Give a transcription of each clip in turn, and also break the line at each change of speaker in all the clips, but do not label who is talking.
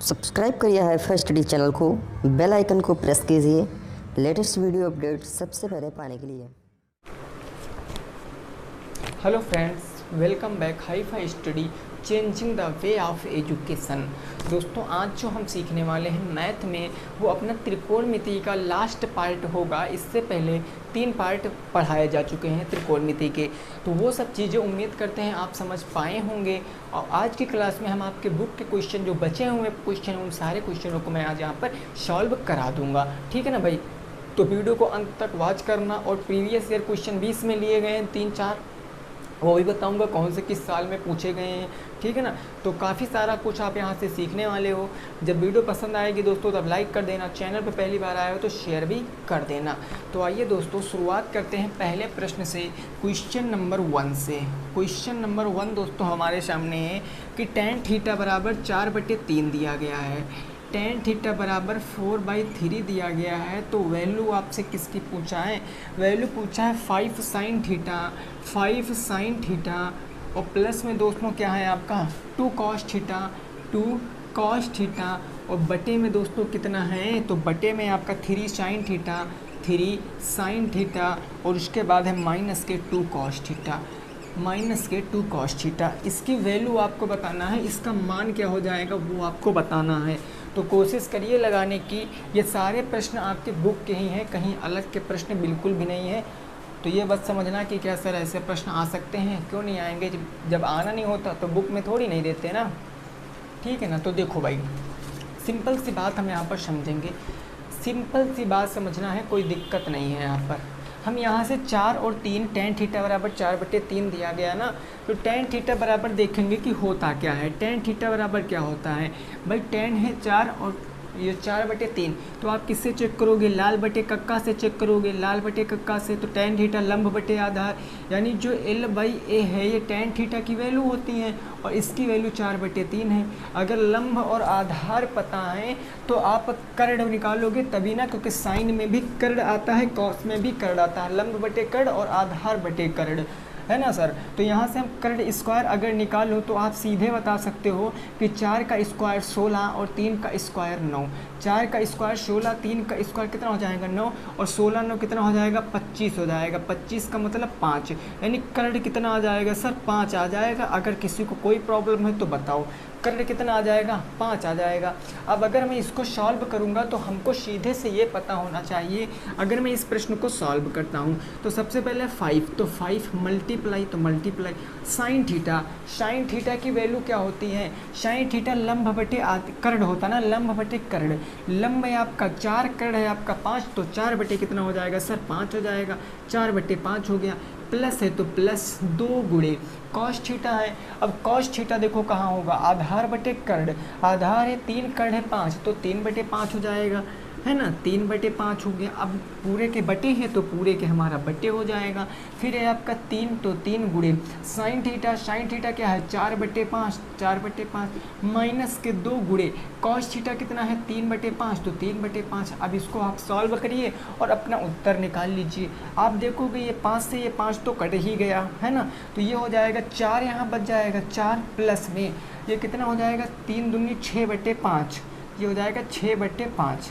Subscribe करिए HiFi Study channel को, bell icon को प्रेस कीजिए लेटेस्ट वीडियो अपडेट सबसे पहले पाने के लिए।
Hello friends, welcome back HiFi Study changing the way of education. दोस्तों, आज जो हम सीखने वाले हैं मैथ में वो अपना त्रिकोणमिति का लास्ट पार्ट होगा। इससे पहले 3 पार्ट पढ़ाए जा चुके हैं त्रिकोणमिति के, तो वो सब चीज़ें उम्मीद करते हैं आप समझ पाए होंगे। और आज की क्लास में हम आपके बुक के क्वेश्चन जो बचे हुए क्वेश्चन उन सारे क्वेश्चनों को मैं आज यहाँ पर सॉल्व करा दूँगा। ठीक है ना भाई? तो वीडियो को अंत तक वॉच करना। और प्रीवियस ईयर क्वेश्चन 20 में लिए गए हैं 3-4, वो भी बताऊंगा कौन से किस साल में पूछे गए हैं। ठीक है ना? तो काफ़ी सारा कुछ आप यहाँ से सीखने वाले हो। जब वीडियो पसंद आएगी दोस्तों तब लाइक कर देना, चैनल पर पहली बार आए हो तो शेयर भी कर देना। तो आइए दोस्तों शुरुआत करते हैं पहले प्रश्न से, क्वेश्चन नंबर 1 से। क्वेश्चन नंबर 1 दोस्तों हमारे सामने है कि tan थीटा बराबर 4/3 दिया गया है, tan थीटा बराबर 4/3 दिया गया है। तो वैल्यू आपसे किसकी पूछा है? वैल्यू पूछा है 5 sin थीटा, 5 sin थीटा। और प्लस में दोस्तों क्या है आपका 2 cos थीटा, 2 cos थीटा। और बटे में दोस्तों कितना है? तो बटे में आपका 3 sin थीटा, 3 sin थीटा। और उसके बाद है माइनस के 2 cos थीटा, माइनस के 2 cos थीटा। इसकी वैल्यू आपको बताना है, इसका मान क्या हो जाएगा वो आपको बताना है। तो कोशिश करिए लगाने की। ये सारे प्रश्न आपके बुक के ही हैं, कहीं अलग के प्रश्न बिल्कुल भी नहीं है। तो ये बस समझना कि क्या सर ऐसे प्रश्न आ सकते हैं, क्यों नहीं आएंगे? जब आना नहीं होता तो बुक में थोड़ी नहीं देते ना। ठीक है ना? तो देखो भाई, सिंपल सी बात हम यहाँ पर समझेंगे। सिंपल सी बात समझना है, कोई दिक्कत नहीं है यहाँ पर। हम यहाँ से 4 और 3 tan थीटा बराबर 4/3 दिया गया ना, तो tan थीटा बराबर देखेंगे कि होता क्या है। tan थीटा बराबर क्या होता है भाई? tan है 4 और ये 4/3। तो आप किससे चेक करोगे? लाल बटे कक्का से चेक करोगे, लाल बटे कक्का से। तो tan थीटा लंब बटे आधार, यानी जो L/A है ये tan थीटा की वैल्यू होती है और इसकी वैल्यू 4/3 है। अगर लंब और आधार पता है तो आप कर्ण निकालोगे तभी ना, क्योंकि साइन में भी कर्ण आता है, कॉस में भी कर्ण आता है। लंब बटे कर्ण और आधार बटे कर्ण, है ना सर? तो यहाँ से हम कर्ण स्क्वायर अगर निकालो तो आप सीधे बता सकते हो कि 4 का स्क्वायर 16 और 3 का स्क्वायर 9। 4 का स्क्वायर 16, 3 का स्क्वायर कितना हो जाएगा 9, और 16 9 कितना हो जाएगा 25 हो जाएगा। 25 का मतलब 5, यानी कर्ण कितना आ जाएगा सर? 5 आ जाएगा। अगर किसी को कोई प्रॉब्लम है तो बताओ, कर्ण कितना आ जाएगा? 5 आ जाएगा। अब अगर मैं इसको सॉल्व करूंगा तो हमको सीधे से ये पता होना चाहिए। अगर मैं इस प्रश्न को सॉल्व करता हूं तो सबसे पहले 5, तो 5 मल्टीप्लाई, तो multiply sine theta. Sine theta की वैल्यू क्या होती है? साइन थीटा लंब बटे कर्ण होता ना, लंब बटे कर्ण। लंब है आपका 4, कर्ण है आपका 5, तो 4 बटे कितना हो जाएगा सर? 5 हो जाएगा। 4/5 हो गया। प्लस है तो प्लस 2 गुणे कॉस थीटा है। अब कॉस थीटा देखो कहाँ होगा? आधार बटे कर्ण। आधार है 3, कर्ण है 5, तो 3/5 हो जाएगा, है ना? 3/5 हो गया। अब पूरे के बटे हैं तो पूरे के हमारा बटे हो जाएगा। फिर है आपका 3, तो 3 गुणे साइन थीटा। साइन थीटा क्या है? 4/5, 4/5 माइनस के 2 गुणे कॉस थीटा कितना है? 3/5, तो 3/5। अब इसको आप सॉल्व करिए और अपना उत्तर निकाल लीजिए। आप देखोगे ये 5 से ये 5 तो कट ही गया, है ना? तो ये हो जाएगा 4, यहाँ बच जाएगा 4, प्लस में ये कितना हो जाएगा? 3 दूनी 6/5, ये हो जाएगा 6/5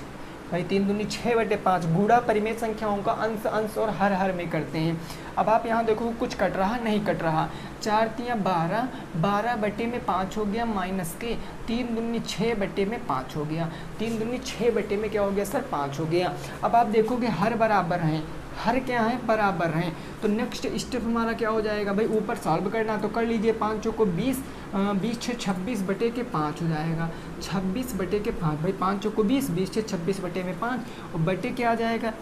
भाई। 3 दूनी 6/5। गुणा परिमेय संख्याओं का अंश अंश और हर हर में करते हैं। अब आप यहाँ देखो कुछ कट रहा नहीं कट रहा। 4 तियाँ 12, 12/5 हो गया, माइनस के 3 दूनी 6/5 हो गया। 3 दूनी 6 में क्या हो गया सर? 5 हो गया। अब आप देखोगे हर बराबर हैं, हर क्या है? बराबर हैं। तो नेक्स्ट स्टेप हमारा क्या हो जाएगा भाई? ऊपर सॉल्व करना तो कर लीजिए। 5 को 20, 20 6 26/5 हो जाएगा। 26/5 भाई। 5 को 20, 20 6 26/5 और बटे क्या आ जाएगा?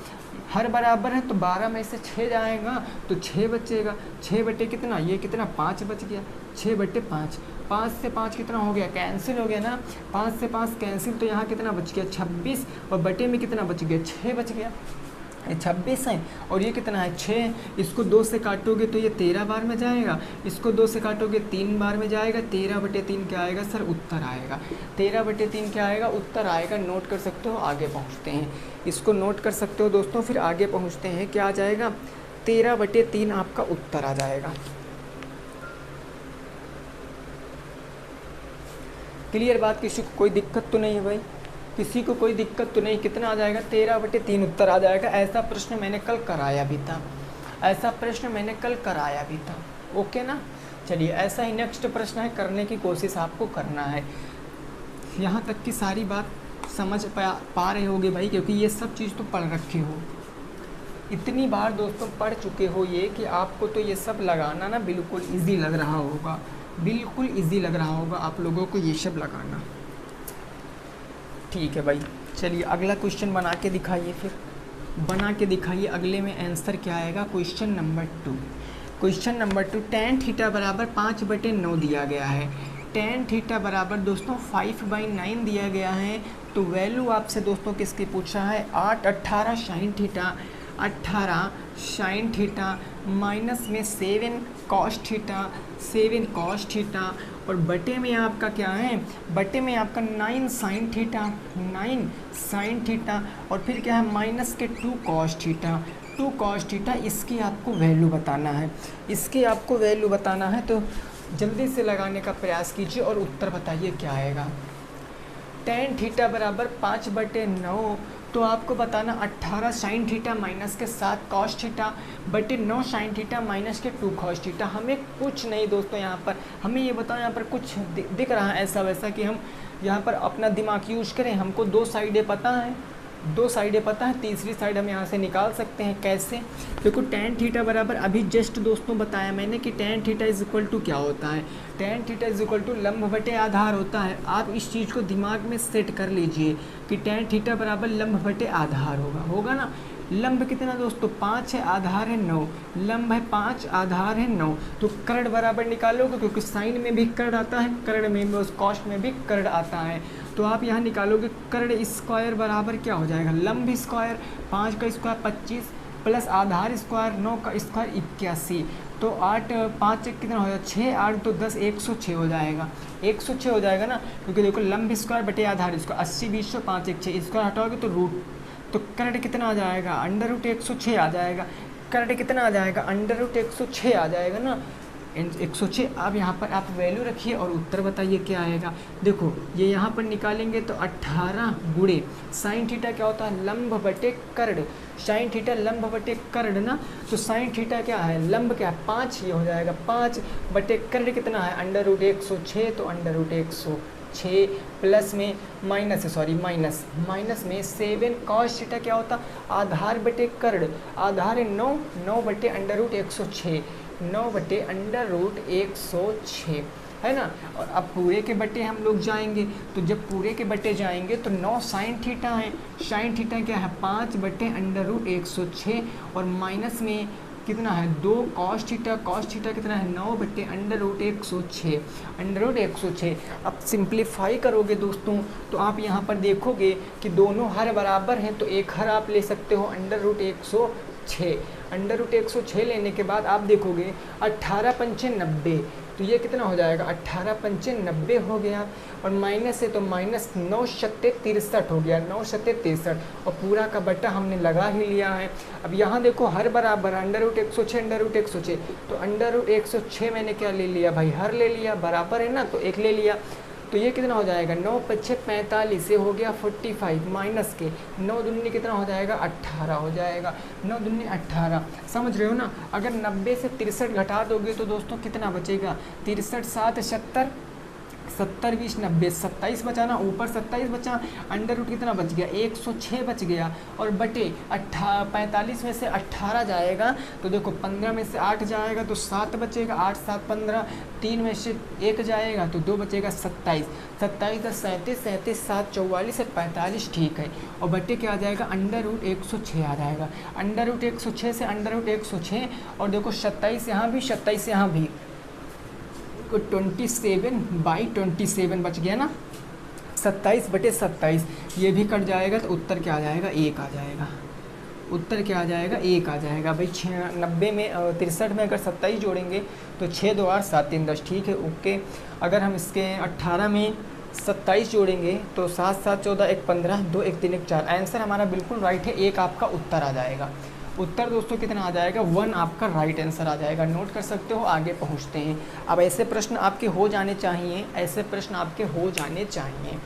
हर बराबर है तो 12 में से 6 जाएगा तो 6 बचेगा। 6 बटे कितना? ये कितना? 5 बच गया। 6/5। 5 से 5 कितना हो गया? कैंसिल हो गया ना। 5 से 5 कैंसिल, तो यहाँ कितना बच गया? 26, और बटे में कितना बच गया? 6 बच गया। 26 है और ये कितना है? 6। इसको 2 से काटोगे तो ये 13 बार में जाएगा। इसको 2 से काटोगे 3 बार में जाएगा। 13/3 क्या आएगा सर? उत्तर आएगा। 13/3 क्या आएगा? उत्तर आएगा। नोट कर सकते हो, आगे पहुँचते हैं। इसको नोट कर सकते हो दोस्तों, फिर आगे पहुँचते हैं। क्या आ जाएगा? 13/3 आपका उत्तर आ जाएगा। क्लियर बात, किसी को कोई दिक्कत तो नहीं है भाई, किसी को कोई दिक्कत तो नहीं। कितना आ जाएगा, 13/3 उत्तर आ जाएगा। ऐसा प्रश्न मैंने कल कराया भी था, ऐसा प्रश्न मैंने कल कराया भी था। ओके ना, चलिए ऐसा ही नेक्स्ट प्रश्न है, करने की कोशिश आपको करना है। यहाँ तक की सारी बात समझ पा रहे होगे भाई, क्योंकि ये सब चीज़ तो पढ़ रखे हो, इतनी बार दोस्तों पढ़ चुके हो ये, कि आपको तो ये सब लगाना ना बिल्कुल इजी लग रहा होगा, बिल्कुल इजी लग रहा होगा आप लोगों को ये सब लगाना। ठीक है भाई, चलिए अगला क्वेश्चन बना के दिखाइए, फिर बना के दिखाइए। अगले में आंसर क्या आएगा, question number 2। Question number 2, tan theta बराबर 5/9 दिया गया है। tan थीटा बराबर दोस्तों 5/9 दिया गया है। तो वैल्यू आपसे दोस्तों किसकी पूछा है, 18 sine theta, 18 sign theta minus में 7 कॉस थीटा, 7 कॉस थीटा, और बटे में आपका क्या है, बटे में आपका 9 साइन थीटा, 9 साइन थीटा, और फिर क्या है माइनस के 2 कॉस थीटा, 2 कॉस थीटा। इसकी आपको वैल्यू बताना है, इसकी आपको वैल्यू बताना है। तो जल्दी से लगाने का प्रयास कीजिए और उत्तर बताइए क्या आएगा। tan थीटा बराबर 5/9, तो आपको बताना 18 साइन थीटा माइनस के 7 कॉस थीटा बटे 9 साइन थीटा माइनस के 2 कॉस थीटा। हमें कुछ नहीं दोस्तों, यहाँ पर हमें ये बताओ, यहाँ पर कुछ दिख रहा है ऐसा वैसा कि हम यहाँ पर अपना दिमाग यूज करें। हमको 2 साइडें पता है, 2 साइडें पता है, तीसरी साइड हम यहाँ से निकाल सकते हैं। कैसे, देखो tan थीटा बराबर अभी जस्ट दोस्तों बताया मैंने कि tan theta is equal to क्या होता है, tan theta is equal to लंब बटे आधार होता है। आप इस चीज़ को दिमाग में सेट कर लीजिए कि tan थीटा बराबर लंब बटे आधार होगा ना। लंब कितना दोस्तों, 5 है, आधार है 9, लंब है 5, आधार है 9। तो कर्ण बराबर निकालोगे, क्योंकि साइन में भी कर्ण आता है, कर्ण में भी, कॉस्ट में भी कर्ण आता है। तो आप यहाँ निकालोगे कर्ण स्क्वायर बराबर क्या हो जाएगा, लंब स्क्वायर, 5 का स्क्वायर 25 प्लस आधार स्क्वायर 9 का स्क्वायर 81। तो 8 5 कितना हो जाएगा, 6 8 तो 10, 106 हो जाएगा, 106 हो जाएगा ना। क्योंकि देखो लंब स्क्वायर बटे आधार स्क्वायर 80 20 100 5 1 6, स्क्वायर हटाओगे तो रूट, तो कर्ण कितना आ जाएगा, √106 आ जाएगा। कर्ण कितना आ जाएगा, √106 आ जाएगा ना, 106। अब यहाँ पर आप वैल्यू रखिए और उत्तर बताइए क्या आएगा। देखो ये यहाँ पर निकालेंगे तो 18 गुणे साइन थीटा क्या होता है, लंब बटे कर्ण, साइन थीटा लंब बटे कर्ण ना। तो साइन थीटा क्या है, लंब क्या है 5, ये हो जाएगा 5 बटे कर्ण कितना है √106, तो √106 प्लस में माइनस में 7 कॉस थीटा क्या होता, आधार बटे कर्ण, आधार है 9, 9 बटे √106, 9 बटे √106 है ना। और अब पूरे के बटे हम लोग जाएंगे, तो जब पूरे के बटे जाएंगे तो 9 साइन थीटा है, साइन थीटा क्या है 5 बटे √106, और माइनस में कितना है 2 कॉस थीटा, कॉस थीटा कितना है 9 बटे √106, √106। अब सिंप्लीफाई करोगे दोस्तों तो आप यहाँ पर देखोगे कि दोनों हर बराबर हैं, तो एक हर आप ले सकते हो √106। √106 लेने के बाद आप देखोगे 18 पंचे 90, तो ये कितना हो जाएगा 18 पंचे 90 हो गया, और माइनस है तो माइनस 9 सत्ते 63 हो गया, 9 सत्ते 63, और पूरा का बट्टा हमने लगा ही लिया है। अब यहाँ देखो हर बराबर √106, √106, तो √106 मैंने क्या ले लिया भाई, हर ले लिया, बराबर है ना, तो एक ले लिया। तो ये कितना हो जाएगा 9 5 45, से हो गया 45, माइनस के 9 दूनी कितना हो जाएगा 18 हो जाएगा, 9 दूनी 18। समझ रहे हो ना। अगर 90 से 63 घटा दोगे तो दोस्तों कितना बचेगा, 63 7 70, 70 20 90, 27 बचा ना, ऊपर 27 बचा, अंडर रूट कितना बच गया 106 बच गया, और बटे 45 में से 18 जाएगा, तो देखो 15 में से 8 जाएगा तो 7 बचेगा, 8 7 15, 3 में से 1 जाएगा तो 2 बचेगा 27, 27 10 37, 37 7 44 45, ठीक है। और बटे क्या आ जाएगा √106 आ जाएगा, √106 से √106, और देखो 27 यहाँ भी 27 यहाँ भी, 27/27 बच गया ना, 27/27, ये भी कट जाएगा तो उत्तर क्या आ जाएगा 1 आ जाएगा, उत्तर क्या आ जाएगा 1 आ जाएगा भाई। 90 में 63 में अगर 27 जोड़ेंगे तो 6 2 8 7 3 10, ठीक है ओके। अगर हम इसके 18 में 27 जोड़ेंगे तो 7 7 14 1 15, 2 1 3 1 4, आंसर हमारा बिल्कुल राइट है, 1 आपका उत्तर आ जाएगा। उत्तर दोस्तों कितना आ जाएगा 1 आपका राइट आंसर आ जाएगा। नोट कर सकते हो, आगे पहुँचते हैं। अब ऐसे प्रश्न आपके हो जाने चाहिए, ऐसे प्रश्न आपके हो जाने चाहिए,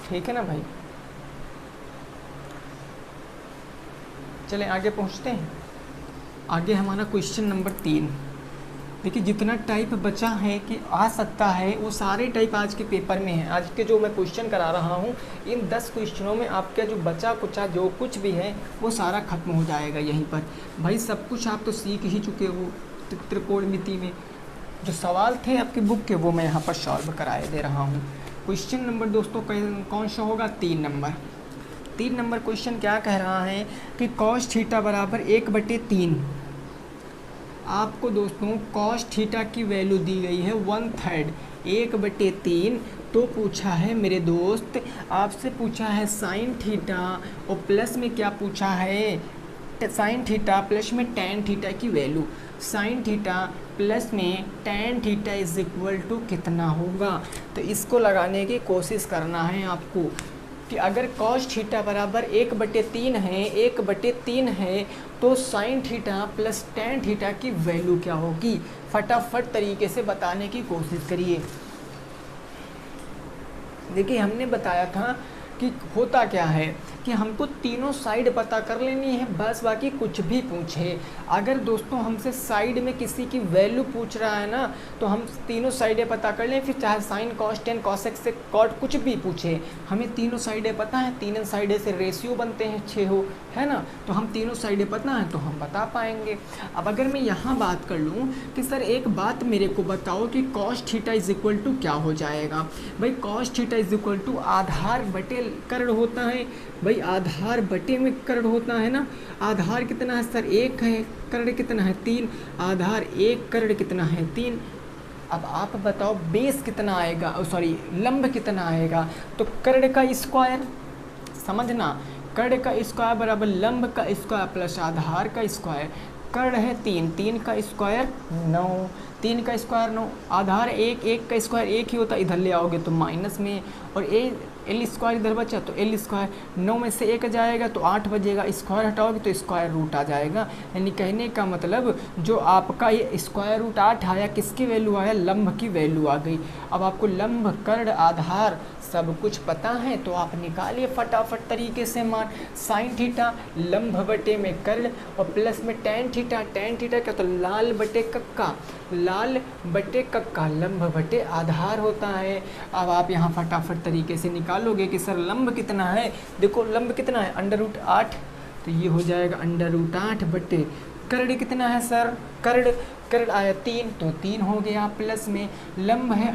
ठीक है ना भाई। चलें आगे पहुँचते हैं। आगे हमारा क्वेश्चन नंबर 3। देखिए जितना टाइप बचा है कि आ सकता है वो सारे टाइप आज के पेपर में है। आज के जो मैं क्वेश्चन करा रहा हूँ इन 10 क्वेश्चनों में आपका जो बचा कुचा जो कुछ भी है वो सारा खत्म हो जाएगा यहीं पर। भाई सब कुछ आप तो सीख ही चुके हो। त्रिकोणमिति में जो सवाल थे आपकी बुक के वो मैं यहाँ पर सॉल्व कराए दे रहा हूँ। क्वेश्चन नंबर दोस्तों कौन सा होगा? 3 नंबर। 3 नंबर क्वेश्चन क्या कह रहा है कि cos थीटा बराबर 1/3। आपको दोस्तों cos थीटा की वैल्यू दी गई है 1/3, 1/3। तो पूछा है मेरे दोस्त, आपसे पूछा है साइन थीटा और प्लस में क्या पूछा है? साइन थीटा प्लस में tan थीटा की वैल्यू। साइन थीटा प्लस में tan theta is equal to कितना होगा? तो इसको लगाने की कोशिश करना है आपको कि अगर cos थीटा बराबर 1/3 है, 1/3 है तो sign theta plus tan theta की वैल्यू क्या होगी? फटाफट तरीके से बताने की कोशिश करिए। देखिए हमने बताया था कि होता क्या है कि हमको तीनों साइड पता कर लेनी है बस, बाकी कुछ भी पूछे। अगर दोस्तों हमसे साइड में किसी की वैल्यू पूछ रहा है ना तो हम तीनों साइडें पता कर लें, फिर चाहे sine cos tan cos x से कॉट कुछ भी पूछे, हमें तीनों साइडें पता है। तीनों साइडें से रेशियो बनते हैं 6 हो, है ना, तो हम तीनों साइडें पता है तो हम बता पाएंगे। अब अगर मैं यहाँ बात कर लूँ कि सर एक बात मेरे को बताओ कि cos theta is equal to क्या हो जाएगा? भाई cos theta is equal to आधार बटे कर्ण होता है। भाई आधार बटे में कर्ण होता है ना। आधार कितना है सर? 1 है। कर्ण कितना है? 3। आधार 1, कर्ण कितना है? 3। अब आप बताओ बेस कितना आएगा, सॉरी लंब कितना आएगा? तो कर्ण का स्क्वायर, समझना, कर्ण का स्क्वायर बराबर लंब का स्क्वायर प्लस आधार का स्क्वायर। कर्ण है 3, 3 का स्क्वायर 9, 3 का स्क्वायर 9। आधार 1, 1 का स्क्वायर 1 ही होता, इधर ले आओगे तो माइनस में, और एल स्क्वायर इधर बचा तो एल स्क्वायर। 9 में से 1 जाएगा तो 8 बजेगा, स्क्वायर हटाओगे तो स्क्वायर रूट आ जाएगा। यानी कहने का मतलब जो आपका ये स्क्वायर रूट 8 आया किसकी वैल्यू आया? लंब की वैल्यू आ गई। अब आपको लंब, कर्ण, आधार सब कुछ पता है तो आप निकालिए फटाफट तरीके से मान। साइन थीटा लंब बटे में कर्ण और प्लस में tan थीटा, tan थीटा क्या तो लाल बटे कक्का, लाल बटे कक्का लंब बटे आधार होता है। अब आप यहाँ फटाफट तरीके से निकालोगे कि सर लंब कितना है? देखो लंब कितना है? √8, तो ये हो जाएगा √8 बटे कर्ण कितना है सर? कर्ण आया 3 तो 3 हो गया, प्लस में लंब है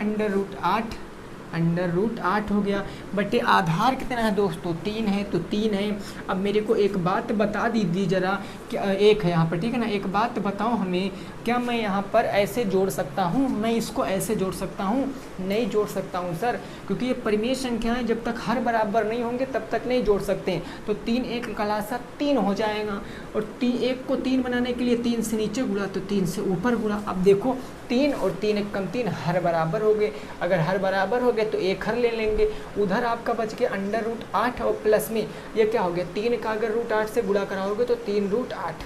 √8 हो गया, बटे आधार कितना है दोस्तों? 3 है तो 3 है। अब मेरे को एक बात बता दीजिए ज़रा कि 1 है यहाँ पर, ठीक है ना। एक बात बताओ हमें, क्या मैं यहाँ पर ऐसे जोड़ सकता हूँ? मैं इसको ऐसे जोड़ सकता हूँ? नहीं जोड़ सकता हूँ सर, क्योंकि ये परिमेय संख्या है, जब तक हर बराबर नहीं होंगे तब तक नहीं जोड़ सकते। तो 3 1 कलासा 3 हो जाएगा, और 1 को 3 बनाने के लिए 3 से नीचे गुणा तो 3 से ऊपर गुणा। अब देखो 3 और 3 1 कम 3 हर बराबर हो गए। अगर हर बराबर हो गए तो एक हर ले लेंगे, उधर आपका बच गया √8 और प्लस में ये क्या हो गया? 3 का अगर √8 से गुणा कराओगे तो 3√8।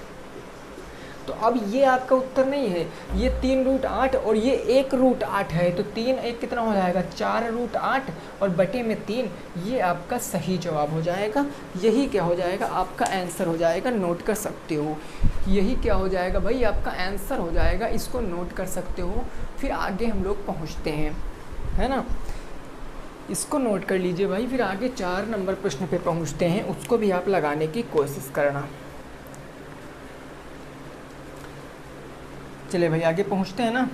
तो अब ये आपका उत्तर नहीं है, ये 3√8 और ये 1√8 है, तो 3 1 कितना हो जाएगा? 4√8 और बटे में 3, ये आपका सही जवाब हो जाएगा। यही क्या हो जाएगा? आपका आंसर हो जाएगा। नोट कर सकते हो, यही क्या हो जाएगा भाई? आपका आंसर हो जाएगा। इसको नोट कर सकते हो। फिर आगे हम लोग पहुँचते हैं, है ना। इसको नोट कर लीजिए भाई। फिर आगे 4 नंबर प्रश्न पे पहुँचते हैं, उसको भी आप लगाने की कोशिश करना। चले भाई आगे पहुँचते हैं ना।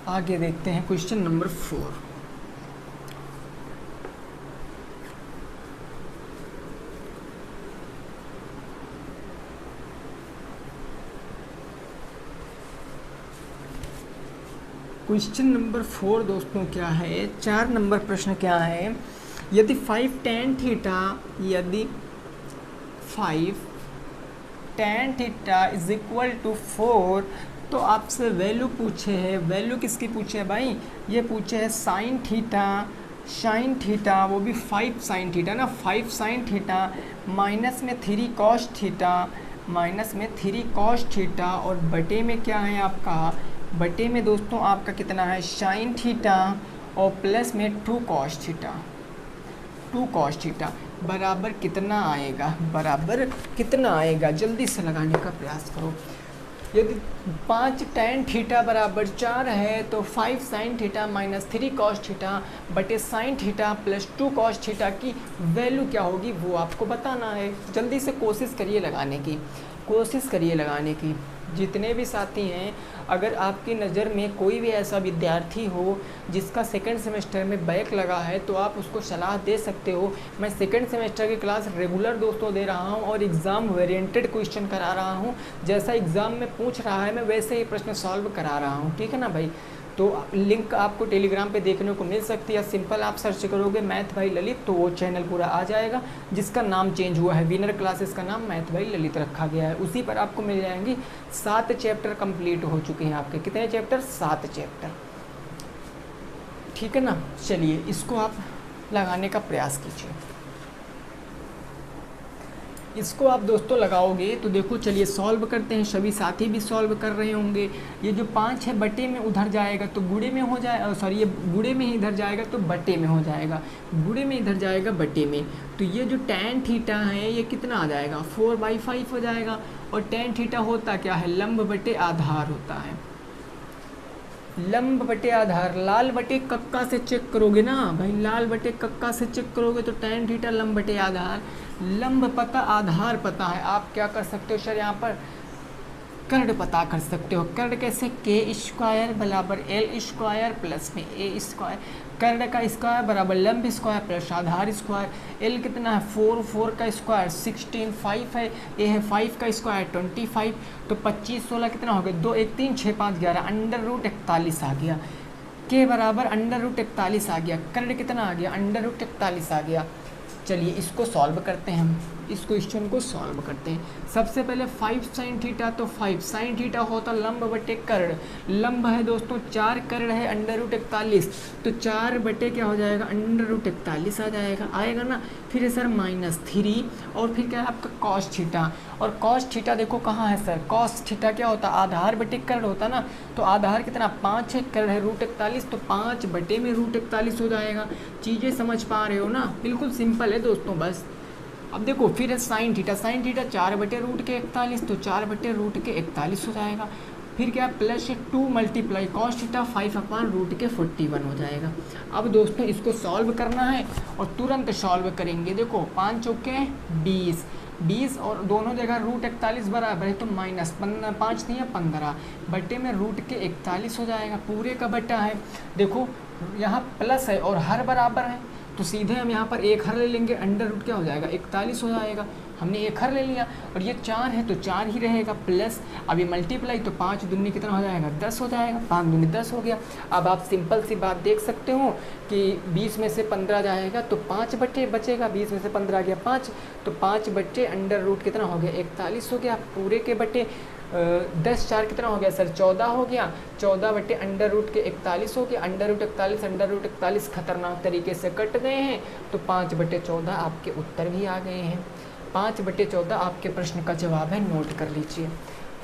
आगे देखते हैं क्वेश्चन नंबर 4। क्वेश्चन नंबर 4 दोस्तों क्या है? 4 नंबर प्रश्न क्या है? यदि 5 tan थीटा, यदि 5 tan theta is equal to 4, तो आपसे वैल्यू पूछे है। वैल्यू किसकी पूछे है भाई? ये पूछे है साइन थीटा साइन थीटा, वो भी 5 साइन थीटा ना, 5 साइन थीटा माइनस में 3 कॉस थीटा, माइनस में 3 कॉस थीटा, और बटे में क्या है आपका, बटे में दोस्तों आपका कितना है साइन थीटा, और प्लस में 2 कॉस थीटा, 2 कॉस थीटा बराबर कितना आएगा, बराबर कितना आएगा, जल्दी से लगाने का प्रयास करो। यदि 5 tan थीटा बराबर 4 है तो 5 sine theta minus 3 cos theta बटे sine theta plus 2 cos theta की वैल्यू क्या होगी वो आपको बताना है। जल्दी से कोशिश करिए लगाने की, कोशिश करिए लगाने की। जितने भी साथी हैं, अगर आपकी नज़र में कोई भी ऐसा विद्यार्थी हो जिसका सेकंड सेमेस्टर में बैक लगा है तो आप उसको सलाह दे सकते हो। मैं सेकंड सेमेस्टर की क्लास रेगुलर दोस्तों दे रहा हूं और एग्ज़ाम वेरिएंटेड क्वेश्चन करा रहा हूं। जैसा एग्ज़ाम में पूछ रहा है मैं वैसे ही प्रश्न सॉल्व करा रहा हूं, ठीक है ना भाई। तो लिंक आपको टेलीग्राम पे देखने को मिल सकती है, सिंपल आप सर्च करोगे मैथ भाई ललित तो वो चैनल पूरा आ जाएगा, जिसका नाम चेंज हुआ है, विनर क्लासेस का नाम मैथ भाई ललित रखा गया है। उसी पर आपको मिल जाएंगी 7 चैप्टर कंप्लीट हो चुके हैं आपके। कितने चैप्टर? 7 चैप्टर, ठीक है ना। चलिए इसको आप लगाने का प्रयास कीजिए। इसको आप दोस्तों लगाओगे तो देखो, चलिए सॉल्व करते हैं, सभी साथी भी सॉल्व कर रहे होंगे। ये जो 5 है बटे में उधर जाएगा तो गुणे में हो जाए, सॉरी ये गुणे में ही इधर जाएगा तो बटे में हो जाएगा, गुणे में इधर जाएगा बटे में। तो ये जो tan थीटा है ये कितना आ जाएगा, 4/5 हो जाएगा। और tan थीटा होता क्या है, लंब बटे आधार होता है, लंब बटे आधार। लाल बटे कक्का से चेक करोगे ना भाई, लाल बटे कक्का से चेक करोगे तो tan थीटा लंब बटे आधार, लंब पता आधार पता है। आप क्या कर सकते हो सर, यहाँ पर कर्ण पता कर सकते हो। कर्ण कैसे, k² बराबर l² प्लस में a², कर्ण का स्क्वायर बराबर लंब स्क्वायर प्लस आधार स्क्वायर। l कितना है 4, 4 का स्क्वायर 16, 5 है, a है 5 का स्क्वायर 25, तो 25 16 कितना हो गया, 2 1 3 6 5 11, √41 आ गया। k बराबर √41 आ गया, कर्ण कितना आ गया, √41 आ गया। चलिए इसको सॉल्व करते हैं हम, इस क्वेश्चन को सॉल्व करते हैं। सबसे पहले 5 साइन थीटा, तो 5 साइन थीटा होता लंब बटे कर्ण, लंब है दोस्तों 4, कर्ण है √41, तो 4 बटे क्या हो जाएगा, √41 आ जाएगा, आएगा ना। फिर है सर -3 और फिर क्या है आपका कॉस थीटा, और कॉस थीटा देखो कहाँ है सर, कॉस थीटा क्या होता है, आधार बटे कर्ण होता ना, तो आधार कितना 5 है, कर्ण है √41, तो 5 बटे में √41 हो जाएगा। चीज़ें समझ पा रहे हो ना, बिल्कुल सिंपल है दोस्तों बस। अब देखो फिर है साइन थीटा, साइन थीटा 4 बटे √41, तो 4 बटे √41 हो जाएगा। फिर क्या प्लस 2 मल्टीप्लाई कॉस थीटा 5/√41 हो जाएगा। अब दोस्तों इसको सॉल्व करना है और तुरंत सॉल्व करेंगे। देखो 5 चौके 20 और दोनों जगह √41 बराबर है तो -5 नहीं है 15 बटे में √41 हो जाएगा, पूरे का बटा है। देखो यहाँ प्लस है और हर बराबर है तो सीधे हम यहाँ पर एक हर ले लेंगे, अंडर रूट क्या हो जाएगा 41 हो जाएगा। हमने एक हर ले लिया और ये 4 है तो 4 ही रहेगा, प्लस अभी मल्टीप्लाई तो 5 दूनी कितना हो जाएगा 10 हो जाएगा, 5 दूनी 10 हो गया। अब आप सिंपल सी बात देख सकते हो कि 20 में से 15 जाएगा तो 5 बटे बचेगा, 20 में से 15 आ गया 5, तो 5 बटे अंडर रूट कितना हो गया 41 हो गया, पूरे के बटे 10 4 कितना हो गया सर 14 हो गया, 14 बटे अंडर रूट के 41 हो गया, अंडर रूट 41 खतरनाक तरीके से कट गए हैं, तो 5 बटे 14 आपके उत्तर भी आ गए हैं। 5 बटे 14 आपके प्रश्न का जवाब है, नोट कर लीजिए।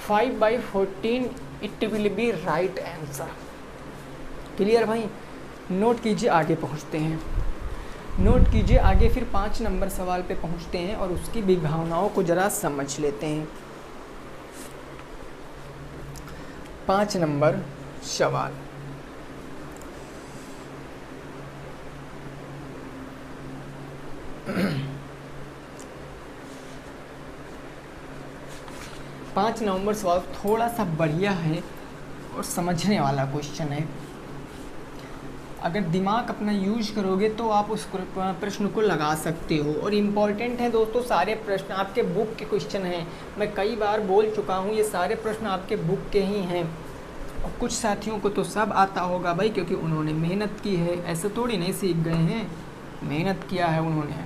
5/14 it will be right answer. Clear भाई, नोट कीजिए, आगे पहुँचते हैं, नोट कीजिए आगे, फिर 5 नंबर सवाल पे पहुँचते हैं और उसकी विभावनाओं को ज़रा समझ लेते हैं। 5 नंबर सवाल, पाँच नवंबर सवाल थोड़ा सा बढ़िया है और समझने वाला क्वेश्चन है। अगर दिमाग अपना यूज करोगे तो आप उस प्रश्न को लगा सकते हो, और इम्पॉर्टेंट है दोस्तों, सारे प्रश्न आपके बुक के क्वेश्चन हैं। मैं कई बार बोल चुका हूँ ये सारे प्रश्न आपके बुक के ही हैं, और कुछ साथियों को तो सब आता होगा भाई, क्योंकि उन्होंने मेहनत की है, ऐसे थोड़ी नहीं सीख गए हैं, मेहनत किया है उन्होंने।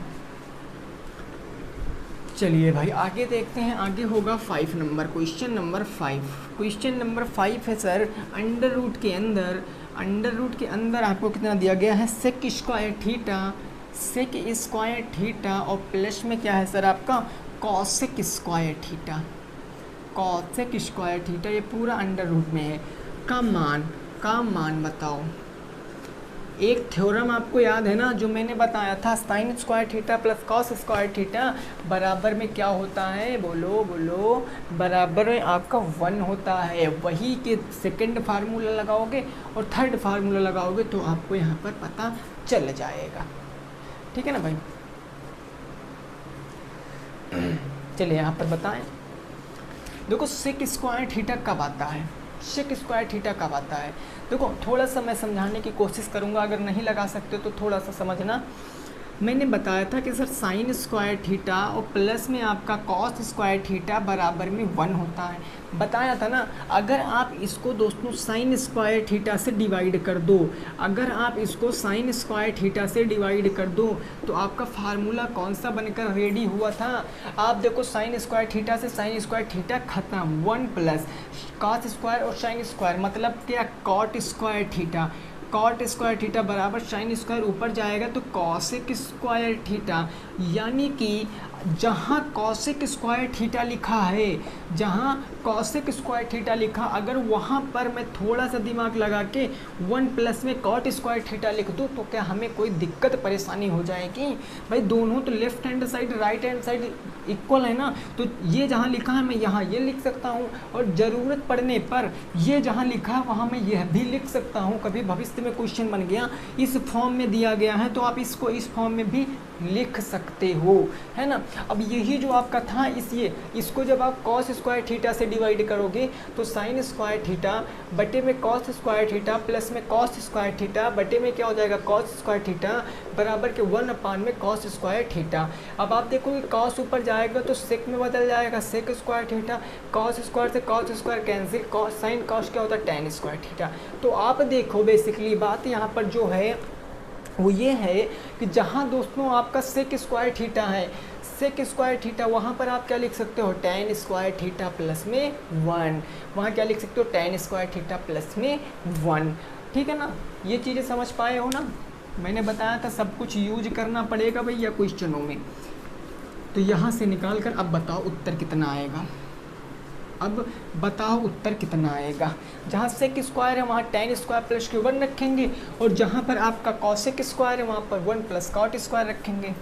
चलिए भाई आगे देखते हैं। आगे होगा 5 number, question number 5। Question number 5 है सर, अंडर रूट के अंदर आपको कितना दिया गया है, सेक स्क्वायर थीटा और प्लस में क्या है सर आपका कॉसेक स्क्वायर थीटा, ये पूरा अंडर रूट में है। का मान बताओ। एक थ्योरम आपको याद है ना जो मैंने बताया था, sign square theta plus cos square theta बराबर में क्या होता है, बोलो बराबर में आपका 1 होता है। वही के सेकंड फार्मूला लगाओगे और थर्ड फार्मूला लगाओगे तो आपको यहाँ पर पता चल जाएगा। ठीक है ना भाई। चलिए यहाँ पर बताएं। देखो सेक स्क्वायर थीटा कब आता है, देखो थोड़ा सा मैं समझाने की कोशिश करूँगा, अगर नहीं लगा सकते तो थोड़ा सा समझना। मैंने बताया था कि सर साइन स्क्वायर थीटा और प्लस में आपका कॉस स्क्वायर थीटा बराबर में 1 होता है, बताया था ना। अगर आप इसको दोस्तों साइन स्क्वायर थीटा से डिवाइड कर दो, तो आपका फार्मूला कौन सा बनकर रेडी हुआ था। आप देखो साइन स्क्वायर थीटा से साइन स्क्वायर थीटा खत्म, 1 प्लस कॉस स्क्वायर और साइन स्क्वायर मतलब क्या, कॉट स्क्वायर थीटा बराबर साइन स्क्वायर ऊपर जाएगा तो कॉसेक स्क्वायर थीटा, यानी कि जहाँ कॉसेक स्क्वायर थीटा लिखा, अगर वहाँ पर मैं थोड़ा सा दिमाग लगा के 1 प्लस में कॉट स्क्वायर थीटा लिख दूँ तो क्या हमें कोई दिक्कत परेशानी हो जाएगी भाई। दोनों तो left hand side right hand side equal है ना, तो ये जहाँ लिखा है मैं यहाँ ये लिख सकता हूँ और ज़रूरत पड़ने पर ये जहाँ लिखा है वहाँ मैं यह भी लिख सकता हूँ। कभी भविष्य में क्वेश्चन बन गया इस फॉर्म में दिया गया है तो आप इसको इस फॉर्म में भी लिख सकते हो, है ना। अब यही जो आपका था इसको जब आप कॉस स्क्वायर थीटा से डिवाइड करोगे तो साइन स्क्वायर थीटा बटे में कॉस स्क्वायर थीटा प्लस में कॉस स्क्वायर थीटा बटे में क्या हो जाएगा कॉस स्क्वायर थीटा बराबर के 1 में कॉस स्क्वायर थीटा। अब आप देखोगे कॉस ऊपर जाएगा तो सेक में बदल जाएगा, sec square theta, cos square से cos square cancel, cos sine cos क्या होता है टेन स्क्वायर थीटा। तो आप देखो बेसिकली बात यहाँ पर जो है वो ये है कि जहाँ दोस्तों आपका सेक स्क्वायर थीटा वहाँ पर आप क्या लिख सकते हो टेन स्क्वायर थीटा प्लस में 1, वहाँ क्या लिख सकते हो टेन स्क्वायर थीटा प्लस में 1। ठीक है ना, ये चीज़ें समझ पाए हो ना। मैंने बताया था सब कुछ यूज करना पड़ेगा भैया क्वेश्चनों में। तो यहाँ से निकाल कर अब बताओ उत्तर कितना आएगा। जहाँ सेक स्क्वायर है वहाँ टेन स्क्वायर प्लस के 1 रखेंगे और जहाँ पर आपका कॉसेक स्क्वायर है वहाँ पर 1 प्लस कॉट स्क्वायर रखेंगे।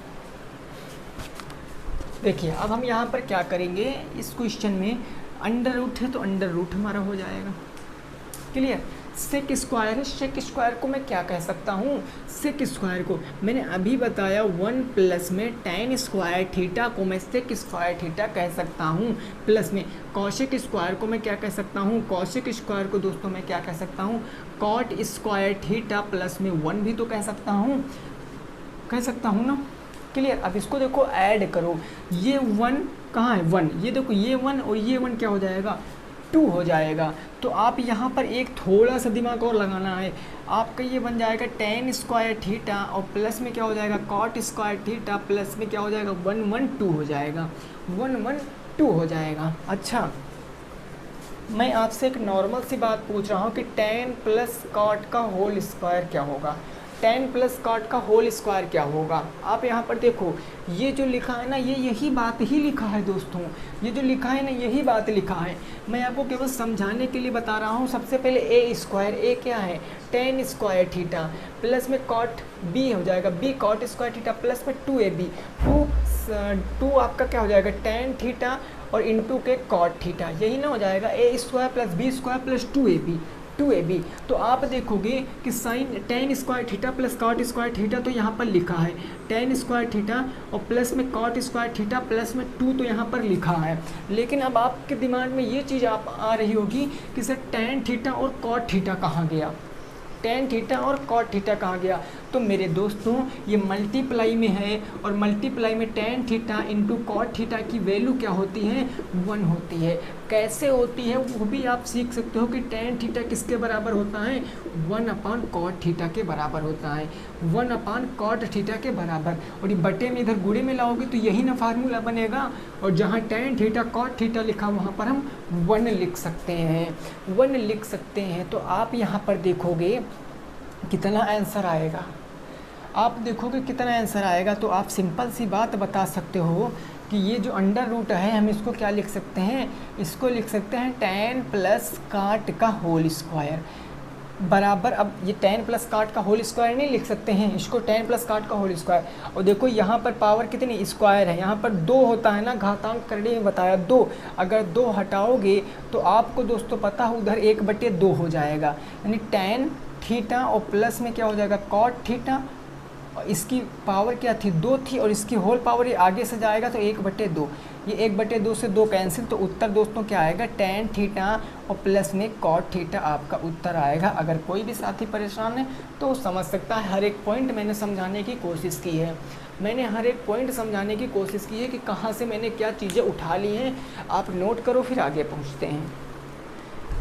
देखिए अब हम यहाँ पर क्या करेंगे, इस क्वेश्चन में अंडर रूट है तो अंडर रूट हमारा हो जाएगा। क्लियर। सेक स्क्वायर है, सेक स्क्वायर को मैं क्या कह सकता हूँ, सेक स्क्वायर को मैंने अभी बताया 1 प्लस में टेन स्क्वायर थीटा को मैं सेक स्क्वायर थीटा कह सकता हूँ, प्लस में कॉसेक स्क्वायर को मैं क्या कह सकता हूँ, कॉसेक स्क्वायर को दोस्तों मैं क्या कह सकता हूँ कॉट स्क्वायर थीटा प्लस में 1 भी तो कह सकता हूँ ना। क्लियर। अब इसको देखो ऐड करो, ये 1 कहाँ है 1, ये देखो ये 1 और ये 1 क्या हो जाएगा 2 हो जाएगा। तो आप यहाँ पर एक थोड़ा सा दिमाग और लगाना है, आपका ये बन जाएगा टेन स्क्वायर थीटा और प्लस में क्या हो जाएगा कॉट स्क्वायर थीटा प्लस में क्या हो जाएगा 112 हो जाएगा, 112 हो जाएगा। अच्छा मैं आपसे एक नॉर्मल सी बात पूछ रहा हूँ कि टेन प्लस कॉट का होल स्क्वायर क्या होगा, टेन प्लस कॉट का होल स्क्वायर क्या होगा। आप यहाँ पर देखो ये जो लिखा है ना ये यही बात ही लिखा है दोस्तों, ये जो लिखा है ना यही बात लिखा है। मैं आपको केवल समझाने के लिए बता रहा हूँ। सबसे पहले ए स्क्वायर, ए क्या है टेन स्क्वायर थीटा प्लस में कॉट बी हो जाएगा, B cot square theta plus में 2ab, 2 आपका क्या हो जाएगा टेन थीटा और इंटू के कॉट थीटा, यही ना हो जाएगा A square plus B square plus 2ab। तो आप देखोगे कि sine tan square theta plus cot square theta तो यहाँ पर लिखा है टेन स्क्वायर थीटा और प्लस में कॉट स्क्वायर थीटा प्लस में 2 तो यहाँ पर लिखा है। लेकिन अब आपके दिमाग में ये चीज़ आप आ रही होगी कि सर टेन थीटा और कॉट थीटा कहाँ गया, टेन थीटा और कॉट थीटा कहाँ गया। तो मेरे दोस्तों ये मल्टीप्लाई में है, और मल्टीप्लाई में tan theta into cot theta की वैल्यू क्या होती है, 1 होती है। कैसे होती है वो भी आप सीख सकते हो कि tan थीटा किसके बराबर होता है, 1 अपान कॉट थीटा के बराबर होता है, 1 अपान कॉट थीटा के बराबर। और ये बटे में इधर गुणे में लाओगे तो यही ना फार्मूला बनेगा, और जहाँ tan थीटा कॉट थीटा लिखा वहाँ पर हम 1 लिख सकते हैं, 1 लिख सकते हैं। तो आप यहाँ पर देखोगे कितना आंसर आएगा, आप देखोगे कितना आंसर आएगा। तो आप सिंपल सी बात बता सकते हो कि ये जो अंडर रूट है हम इसको क्या लिख सकते हैं, इसको लिख सकते हैं tan प्लस काट का होल स्क्वायर बराबर। अब ये tan प्लस काट का होल स्क्वायर नहीं लिख सकते हैं, इसको tan प्लस काट का होल स्क्वायर। और देखो यहाँ पर पावर कितनी, स्क्वायर है, यहाँ पर 2 होता है ना, घातांक करने में बताया 2, अगर 2 हटाओगे तो आपको दोस्तों पता है उधर 1/2 हो जाएगा, यानी tan थीटा और प्लस में क्या हो जाएगा कॉट थीटा, और इसकी पावर क्या थी 2 थी, और इसकी होल पावर ये आगे से जाएगा तो 1/2, ये 1/2 से 2 कैंसिल, तो उत्तर दोस्तों क्या आएगा tan थीटा और प्लस में कॉट थीटा आपका उत्तर आएगा। अगर कोई भी साथी परेशान है तो समझ सकता है, हर एक पॉइंट मैंने समझाने की कोशिश की है, मैंने हर एक पॉइंट समझाने की कोशिश की है कि कहाँ से मैंने क्या चीज़ें उठा ली हैं। आप नोट करो फिर आगे पहुँचते हैं,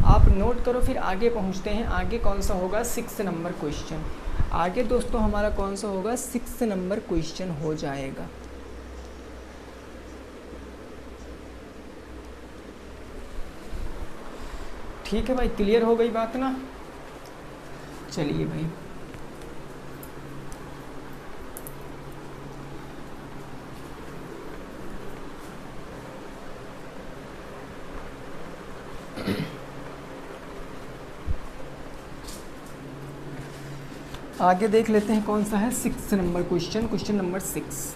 आप नोट करो फिर आगे पहुँचते हैं। आगे कौन सा होगा, 6 नंबर क्वेश्चन। आगे दोस्तों हमारा कौन सा होगा, 6 नंबर क्वेश्चन हो जाएगा। ठीक है भाई, क्लियर हो गई बात ना। चलिए भाई, आगे देख लेते हैं कौन सा है, 6 नंबर क्वेश्चन, क्वेश्चन नंबर 6।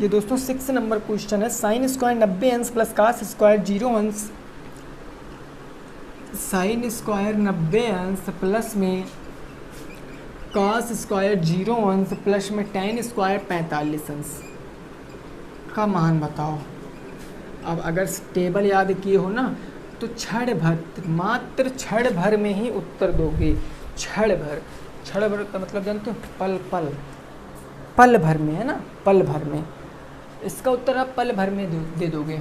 ये दोस्तों 6 नंबर क्वेश्चन है, साइन स्क्वायर 90 अंश प्लस कास स्क्वायर 0 अंश, साइन स्क्वायर 90 अंश प्लस में कास स्क्वायर 0 अंश प्लस में tan स्क्वायर 45 अंश का मान बताओ। अब अगर टेबल याद किए हो ना तो क्षण भर, मात्र क्षण भर में ही उत्तर दोगे। क्षण भर, क्षण भर का मतलब जानते हो, पल पल, पल भर में है ना, पल भर में। इसका उत्तर आप पल भर में दे दोगे।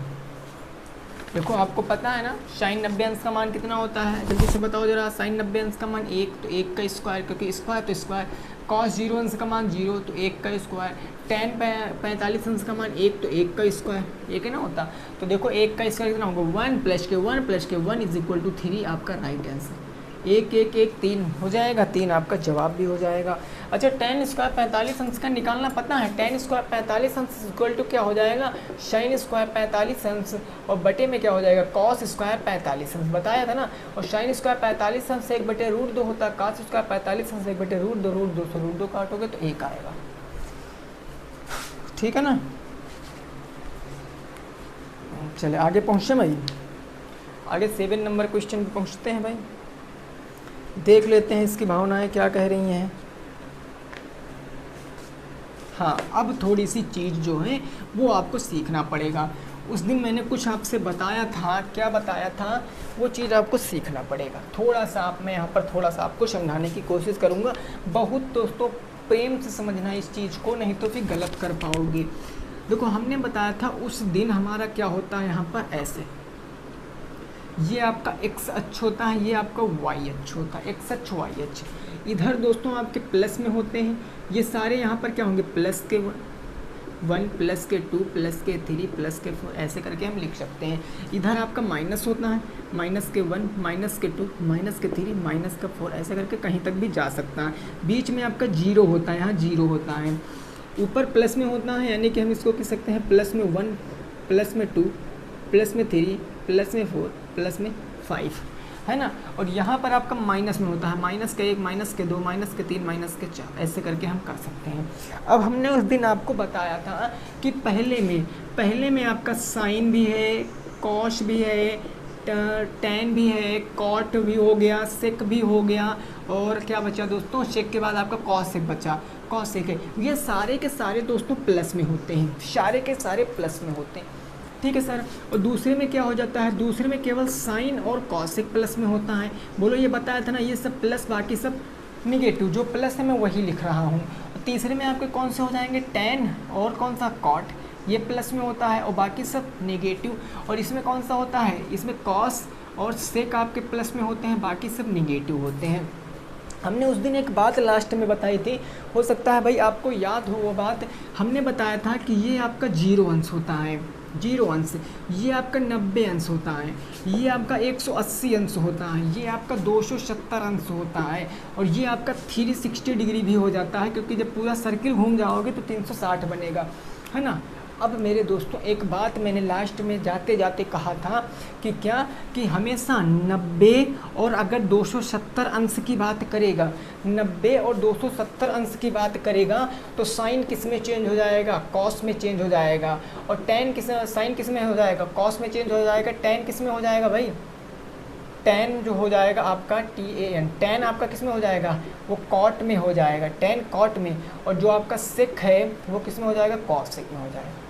देखो आपको पता है ना साइन 90 अंश का मान कितना होता है, जल्दी से बताओ जरा। साइन 90 अंश का मान 1, तो 1 का स्क्वायर, क्योंकि स्क्वायर तो स्क्वायर। कॉस 0 अंश का मान 0, तो 1 का स्क्वायर। tan 45 अंश का मान 1, तो 1 का स्क्वायर, 1 है ना होता। तो देखो 1 का स्क्वायर कितना होगा, 1 प्लस के 1 प्लस के 1 इज इक्वल टू 3 आपका राइट आंसर। 1 1 1 3 हो जाएगा, 3 आपका जवाब भी हो जाएगा। अच्छा, tan स्क्वायर 45 अंश का निकालना पता है, tan स्क्वायर 45 अंश इक्वल टू क्या हो जाएगा, साइन स्क्वायर 45 अंश, और बटे में क्या हो जाएगा कॉस स्क्वायर 45 अंश, बताया था ना। और साइन स्क्वायर 45 अंश से 1/√2 होता है, कॉस स्क्वायर 45 अंश से 1/√2, √2 से √2 काटोगे तो 1 आएगा। ठीक है ना। चले आगे पहुँचे भाई, आगे 7 नंबर क्वेश्चन पे पहुँचते हैं भाई। देख लेते हैं इसकी भावनाएं क्या कह रही हैं। हाँ, अब थोड़ी सी चीज़ जो है वो आपको सीखना पड़ेगा। उस दिन मैंने कुछ आपसे बताया था, क्या बताया था, वो चीज़ आपको सीखना पड़ेगा। थोड़ा सा मैं यहाँ पर थोड़ा सा आपको समझाने की कोशिश करूँगा। बहुत दोस्तों प्रेम से समझना इस चीज़ को, नहीं तो फिर गलत कर पाओगे। देखो हमने बताया था उस दिन हमारा क्या होता है, यहाँ पर ऐसे ये आपका x अक्ष होता है, ये आपका y अक्ष होता है, x अक्ष y अक्ष। इधर दोस्तों आपके प्लस में होते हैं, ये सारे यहाँ पर क्या होंगे, प्लस के 1 प्लस के 2 प्लस के 3 प्लस के 4, ऐसे करके हम लिख सकते हैं। इधर आपका माइनस होता है, माइनस के 1 माइनस के 2 माइनस के 3 माइनस का 4, ऐसे करके कहीं तक भी जा सकता है। बीच में आपका 0 होता है, यहाँ 0 होता है। ऊपर प्लस में होता है, यानी कि हम इसको कह सकते हैं प्लस में 1 प्लस में 2 प्लस में 3 प्लस में 4 प्लस में 5, है ना। और यहाँ पर आपका माइनस में होता है, माइनस के 1 माइनस के 2 माइनस के 3 माइनस के 4, ऐसे करके हम कर सकते हैं। अब हमने उस दिन आपको बताया था कि पहले में आपका साइन भी है, कॉस भी है, टैन भी है, कॉट भी हो गया, सेक भी हो गया, और क्या बचा दोस्तों, सेक के बाद आपका कॉस सेक बचा, कॉस सेक है। ये सारे के सारे दोस्तों प्लस में होते हैं, सारे के सारे प्लस में होते हैं। ठीक है सर। और दूसरे में क्या हो जाता है, दूसरे में केवल साइन और कॉसेक प्लस में होता है। बोलो ये बताया था ना, ये सब प्लस बाकी सब निगेटिव, जो प्लस है मैं वही लिख रहा हूँ। तीसरे में आपके कौन से हो जाएंगे, टेन और कौन सा कॉट, ये प्लस में होता है और बाकी सब नेगेटिव। और इसमें कौन सा होता है, इसमें कॉस और सेक आपके प्लस में होते हैं, बाकी सब निगेटिव होते हैं। हमने उस दिन एक बात लास्ट में बताई थी, हो सकता है भाई आपको याद हो वो बात। हमने बताया था कि ये आपका 0 अंश होता है, 0 अंश, ये आपका 90 अंश होता है, ये आपका 180 अंश होता है, ये आपका 270 अंश होता है, और ये आपका 360 डिग्री भी हो जाता है, क्योंकि जब पूरा सर्किल घूम जाओगे तो 360 बनेगा, है ना। अब मेरे दोस्तों एक बात मैंने लास्ट में जाते जाते कहा था कि क्या, कि हमेशा 90 और अगर 270 अंश की बात करेगा, 90 और 270 अंश की बात करेगा तो साइन किस में चेंज हो जाएगा, कॉस में चेंज हो जाएगा। और टेन किस, साइन किस में हो जाएगा, कॉस में चेंज हो जाएगा। टेन किस में हो जाएगा भाई, टेन जो हो जाएगा आपका TAN, टेन आपका किस में हो जाएगा, वो कॉट में हो जाएगा, टेन कॉट में। और जो आपका सेक है वो किस में हो जाएगा, कॉसेक में हो जाएगा।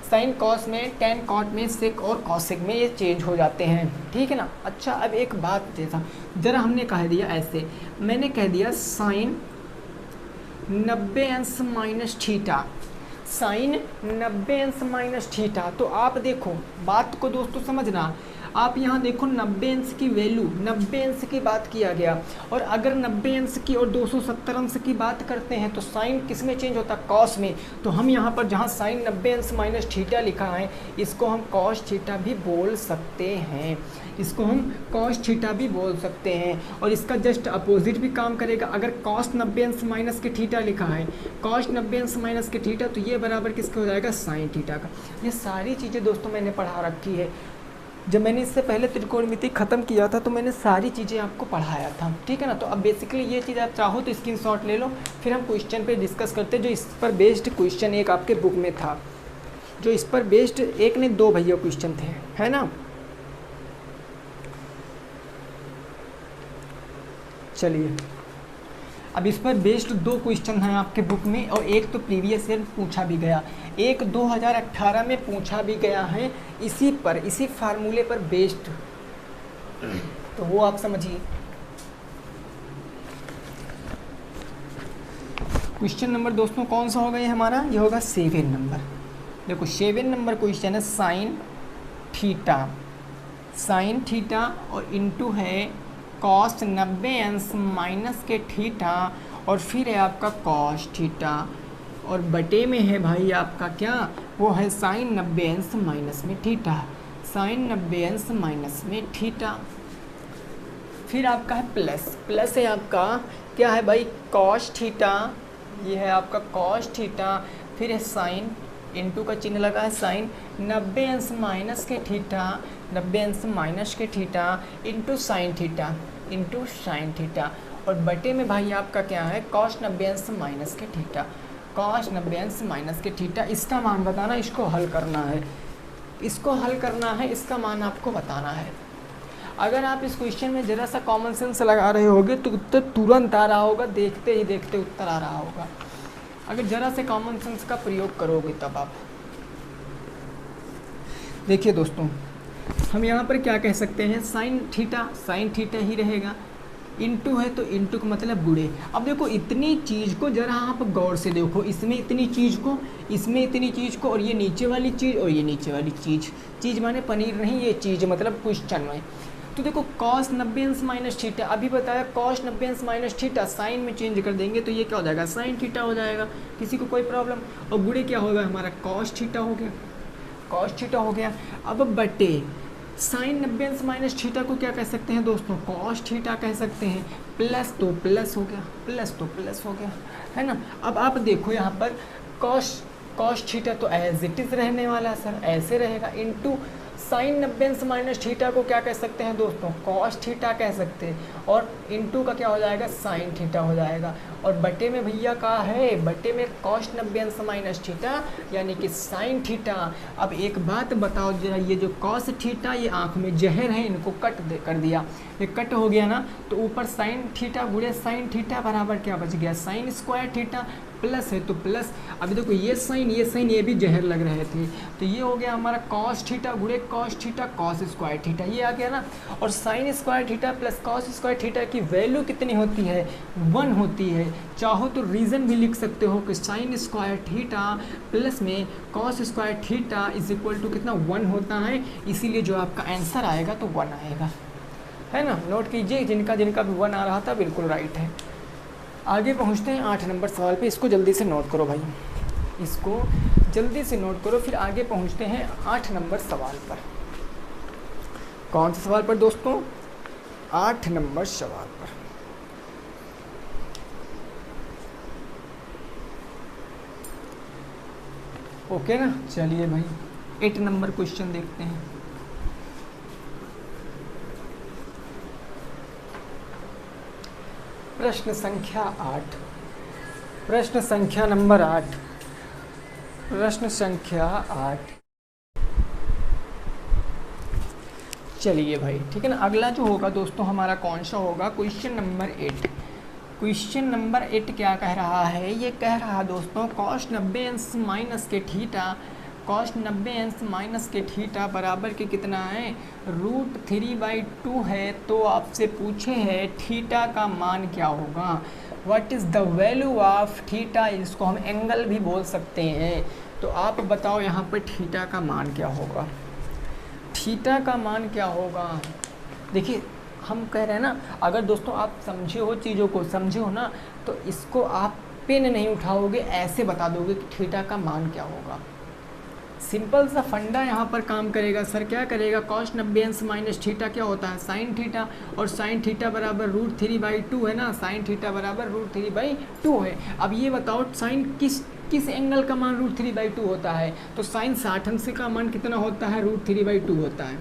साइन कॉस में, टेन कॉट में, सेक और कॉसेक में ये चेंज हो जाते हैं, ठीक है ना। अच्छा अब एक बात जैसा ज़रा हमने कह दिया ऐसे, मैंने कह दिया साइन 90 अंश माइनस थीटा, साइन 90 अंश माइनस थीटा। तो आप देखो बात को दोस्तों समझना, आप यहाँ देखो 90 अंश की वैल्यू, 90 अंश की बात किया गया, और अगर 90 अंश की और 270 अंश की बात करते हैं तो साइन किस में चेंज होता है, कॉस में। तो हम यहाँ पर जहाँ साइन 90 अंश माइनस थीटा लिखा है, इसको हम कॉस थीटा भी बोल सकते हैं, इसको हम कॉस थीटा भी बोल सकते हैं। और इसका जस्ट अपोजिट भी काम करेगा। अगर कॉस 90 अंश माइनस के थीटा लिखा है, कॉस 90 अंश माइनस के थीटा, तो ये बराबर किसका हो जाएगा, साइन थीटा का। ये सारी चीज़ें दोस्तों मैंने पढ़ा रखी है। जब मैंने इससे पहले त्रिकोणमिति ख़त्म किया था तो मैंने सारी चीज़ें आपको पढ़ाया था, ठीक है ना। तो अब बेसिकली ये चीज़ आप चाहो तो स्क्रीनशॉट ले लो, फिर हम क्वेश्चन पे डिस्कस करते हैं। जो इस पर बेस्ड क्वेश्चन एक आपके बुक में था, जो इस पर बेस्ड एक ने 2 भैया क्वेश्चन थे, है ना। चलिए अब इस पर बेस्ड 2 क्वेश्चन हैं आपके बुक में, और एक तो प्रीवियस ईयर पूछा भी गया, एक 2018 में पूछा भी गया है, इसी पर, इसी फार्मूले पर बेस्ड, तो वो आप समझिए। क्वेश्चन नंबर दोस्तों कौन सा होगा ये हमारा, ये होगा 7 नंबर। देखो 7 नंबर क्वेश्चन है साइन थीटा, साइन थीटा और इनटू है कॉस 90 अंश माइनस के थीटा, और फिर है आपका कॉस थीटा, और बटे में है भाई आपका क्या, वो है साइन 90 अंश माइनस में थीटा, साइन 90 अंश माइनस में थीटा। फिर आपका है प्लस, प्लस है आपका क्या है भाई, कॉस थीटा, ये है आपका कॉस थीटा, फिर है साइन, इनटू का चिन्ह लगा है साइन 90 अंश माइनस के थीटा, 90 अंश माइनस के theta into sine theta, into sine theta, और बटे में भाई आपका क्या है, कॉस 90 अंश माइनस के थीटा, कॉस 90 अंश माइनस के थीटा। इसका मान बताना, इसको हल करना है, इसको हल करना है, इसका मान आपको बताना है। अगर आप इस क्वेश्चन में ज़रा सा कॉमन सेंस लगा रहे होगे तो उत्तर तुरंत आ रहा होगा, देखते ही देखते उत्तर आ रहा होगा। अगर ज़रा से कॉमन सेंस का प्रयोग करोगे तब आप देखिए दोस्तों, हम यहाँ पर क्या कह सकते हैं, साइन थीटा ही रहेगा, इनटू है तो इनटू का मतलब गुणे। अब देखो इतनी चीज़ को जरा आप गौर से देखो, इसमें इतनी चीज़ को, इसमें इतनी चीज़ को, और ये नीचे वाली चीज़ और ये नीचे वाली चीज़ माने पनीर नहीं, ये चीज़ मतलब क्वेश्चन में। तो देखो कॉस 90 अंश माइनस थीटा, अभी बताया कॉस 90 अंश माइनस थीटा, साइन में चेंज कर देंगे तो ये क्या हो जाएगा, साइन थीटा हो जाएगा, किसी को कोई प्रॉब्लम। और गुणे क्या होगा हमारा, कॉस थीटा हो गया, कॉस थीटा हो गया। अब बटे साइन 90 अंश माइनस थीटा को क्या कह सकते हैं दोस्तों, कॉस थीटा कह सकते हैं, प्लस तो प्लस हो गया, प्लस तो प्लस हो गया, है ना। अब आप देखो यहाँ पर कॉस थीटा तो एज इट इज़ रहने वाला है सर, ऐसे रहेगा, इनटू साइन 90 अंश माइनस थीटा को क्या कह सकते हैं दोस्तों, कॉस थीटा कह सकते हैं, और इनटू का क्या हो जाएगा, साइन थीटा हो जाएगा, और बटे में भैया का है, बटे में कॉस 90 अंश माइनस थीटा यानी कि साइन थीटा। अब एक बात बताओ जरा, ये जो कॉस थीटा ये आँख में जहर है, इनको कर दिया, ये कट हो गया ना, तो ऊपर साइन थीटा गुणे साइन थीटा बराबर क्या बच गया, साइन स्क्वायर थीटा प्लस है तो प्लस, अभी देखो ये साइन ये भी जहर लग रहे थे, तो ये हो गया हमारा कॉस थीटा गुणे cos theta cos square theta, ये आ गया ना। और sign square theta plus cos square theta की वैल्यू कितनी होती है, 1 होती है। चाहो तो रीज़न भी लिख सकते हो कि साइन स्क्वायर थीटा प्लस में cos square theta is equal to कितना 1 होता है, इसीलिए जो आपका आंसर आएगा तो 1 आएगा, है ना। नोट कीजिए, जिनका जिनका भी 1 आ रहा था बिल्कुल राइट है। आगे पहुंचते हैं 8 नंबर सवाल पे, इसको जल्दी से नोट करो भाई, इसको जल्दी से नोट करो, फिर आगे पहुंचते हैं 8 नंबर सवाल पर। कौन से सवाल पर दोस्तों, 8 नंबर सवाल पर। ओके ना, चलिए भाई 8 नंबर क्वेश्चन देखते हैं। प्रश्न संख्या 8, प्रश्न संख्या नंबर 8, प्रश्न संख्या 8। चलिए भाई ठीक है ना। अगला जो होगा दोस्तों हमारा कौन सा होगा, क्वेश्चन नंबर 8। क्वेश्चन नंबर 8 क्या कह रहा है, ये कह रहा दोस्तों कॉस 90 अंश माइनस के थीटा, कॉस 90 अंश माइनस के थीटा बराबर के कितना है, √3/2 है। तो आपसे पूछे है थीटा का मान क्या होगा, what is the value of theta, इसको हम एंगल भी बोल सकते हैं। तो आप बताओ यहाँ पर थीटा का मान क्या होगा, थीटा का मान क्या होगा। देखिए हम कह रहे हैं ना, अगर दोस्तों आप समझे हो चीज़ों को, समझे हो ना, तो इसको आप पेन नहीं उठाओगे, ऐसे बता दोगे कि थीटा का मान क्या होगा। सिंपल सा फंडा यहाँ पर काम करेगा। सर क्या करेगा, कॉस 90 अंश माइनस थीटा क्या होता है, साइन थीटा, और साइन थीटा बराबर √3/2 है ना, साइन थीटा बराबर √3/2 है। अब ये बताओ साइन किस एंगल का मान √3/2 होता है, तो साइन 60 अंश का मान कितना होता है, √3/2 होता है।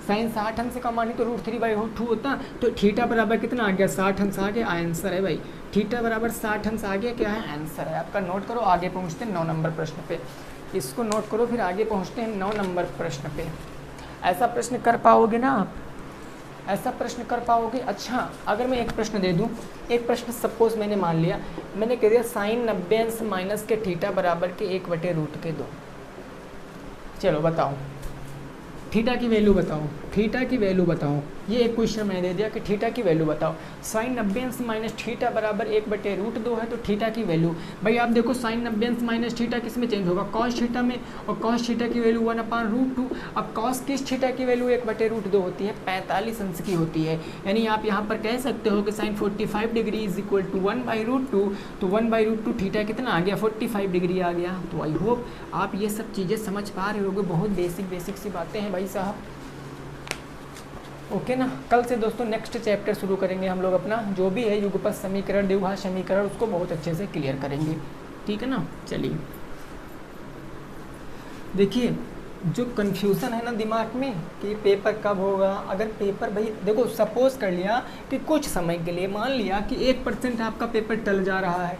साइन 60 अंश का मान ही तो √3/2 होता है। तो थीटा बराबर कितना आ गया, 60 अंश आ गया, आंसर है भाई। थीटा बराबर 60 अंश आ गया, क्या है, आंसर है आपका। नोट करो, आगे पहुँचते हैं 9 नंबर प्रश्न पे, इसको नोट करो, फिर आगे पहुँचते हैं 9 नंबर प्रश्न पे। ऐसा प्रश्न कर पाओगे ना आप, ऐसा प्रश्न कर पाओगे। अच्छा अगर मैं एक प्रश्न दे दूं, एक प्रश्न सपोज मैंने मान लिया, मैंने कह दिया साइन 90 अंश माइनस के थीटा बराबर के 1/√2। चलो बताओ थीटा की वैल्यू बताओ, थीटा की वैल्यू बताओ। ये एक क्वेश्चन मैंने दे दिया कि थीटा की वैल्यू बताओ। साइन 90 अंश माइनस थीटा बराबर 1/√2 है, तो थीटा की वैल्यू भाई आप देखो, साइन 90 अंश माइनस थीटा किस में चेंज होगा, कॉस थीटा में, और कॉस थीटा की वैल्यू 1/√2। अब कॉस किस थीटा की वैल्यू 1/√2 होती है, 45 अंश की होती है। यानी आप यहाँ पर कह सकते हो कि sine 45 degree is equal to 1/√2, तो 1/√2 थीटा कितना आ गया, 45 डिग्री आ गया। तो आई होप आप ये सब चीज़ें समझ पा रहे होगे, बहुत बेसिक सी बातें हैं भाई साहब। ओके ना। कल से दोस्तों नेक्स्ट चैप्टर शुरू करेंगे हम लोग अपना, जो भी है युगपत समीकरण, द्विघात समीकरण, उसको बहुत अच्छे से क्लियर करेंगे, ठीक है ना। चलिए देखिए, जो कन्फ्यूज़न है ना दिमाग में कि पेपर कब होगा, अगर पेपर भाई देखो सपोज कर लिया कि कुछ समय के लिए मान लिया कि 1% आपका पेपर टल जा रहा है,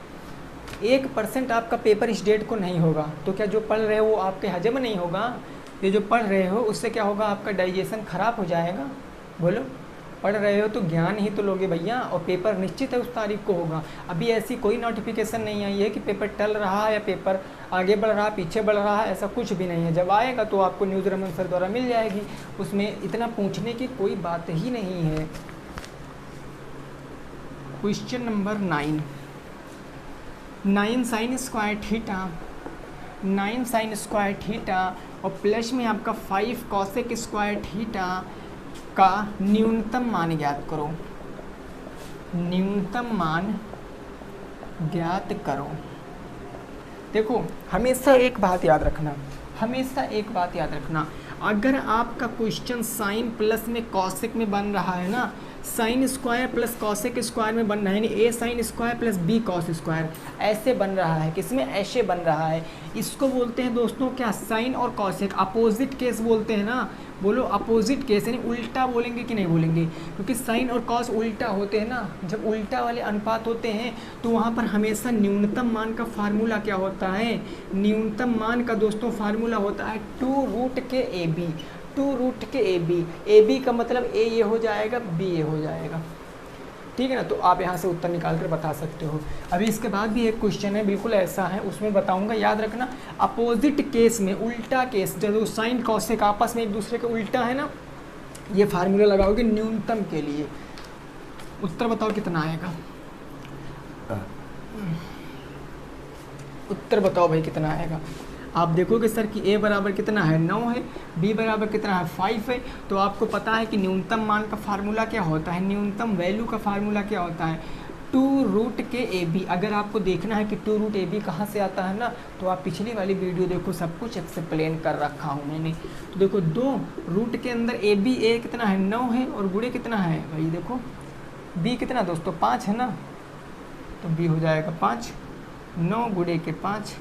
1% आपका पेपर इस डेट को नहीं होगा, तो क्या जो पढ़ रहे हो वो आपके हजम नहीं होगा, ये जो पढ़ रहे हो उससे क्या होगा, आपका डाइजेशन ख़राब हो जाएगा। बोलो, पढ़ रहे हो तो ज्ञान ही तो लोगे भैया, और पेपर निश्चित है उस तारीख को होगा। अभी ऐसी कोई नोटिफिकेशन नहीं आई है कि पेपर टल रहा है या पेपर आगे बढ़ रहा, पीछे बढ़ रहा है, ऐसा कुछ भी नहीं है। जब आएगा तो आपको न्यूज़ रमन सर द्वारा मिल जाएगी, उसमें इतना पूछने की कोई बात ही नहीं है। Question number 9, 9 sign square theta, 9 sign square theta और प्लस में आपका 5 कॉसेक स्क्वायर थीटा का न्यूनतम मान ज्ञात करो, न्यूनतम मान ज्ञात करो। देखो हमेशा एक बात याद रखना, हमेशा एक बात याद रखना, अगर आपका क्वेश्चन साइन प्लस में कॉसेक में बन रहा है ना, sine square plus cosec square में बन रहा है, यानी A sine square plus B cos square, ऐसे बन रहा है, किसमें, ऐसे बन रहा है, इसको बोलते हैं दोस्तों क्या, साइन और कॉसेक अपोजिट केस बोलते हैं ना। बोलो अपोजिट केस, यानी उल्टा बोलेंगे कि नहीं बोलेंगे, क्योंकि साइन और कॉस उल्टा होते हैं ना। जब उल्टा वाले अनुपात होते हैं तो वहाँ पर हमेशा न्यूनतम मान का फार्मूला क्या होता है, न्यूनतम मान का दोस्तों फार्मूला होता है 2√के AB, 2√के AB, AB का मतलब A ये हो जाएगा, B ये हो जाएगा। ठीक है ना। तो आप यहाँ से उत्तर निकाल कर बता सकते हो। अभी इसके बाद भी एक क्वेश्चन है बिल्कुल ऐसा है, उसमें बताऊंगा, याद रखना। अपोजिट केस में, उल्टा केस, जब साइन कॉसेक आपस में एक दूसरे के उल्टा है ना, ये फार्मूला लगाओगे न्यूनतम के लिए। उत्तर बताओ कितना आएगा, उत्तर बताओ भाई कितना आएगा। आप देखोगे सर कि a बराबर कितना है 9 है, b बराबर कितना है 5 है, तो आपको पता है कि न्यूनतम मान का फार्मूला क्या होता है, न्यूनतम वैल्यू का फार्मूला क्या होता है, 2 रूट के AB। अगर आपको देखना है कि 2 रूट AB कहाँ से आता है ना, तो आप पिछली वाली वीडियो देखो, सब कुछ एक्सप्लेन कर रखा हूँ मैंने। तो देखो 2 रूट के अंदर AB, a कितना है 9 है, और गुणे कितना है भाई, देखो b कितना दोस्तों 5 है ना, तो b हो जाएगा 5, 9 गुणे के 5,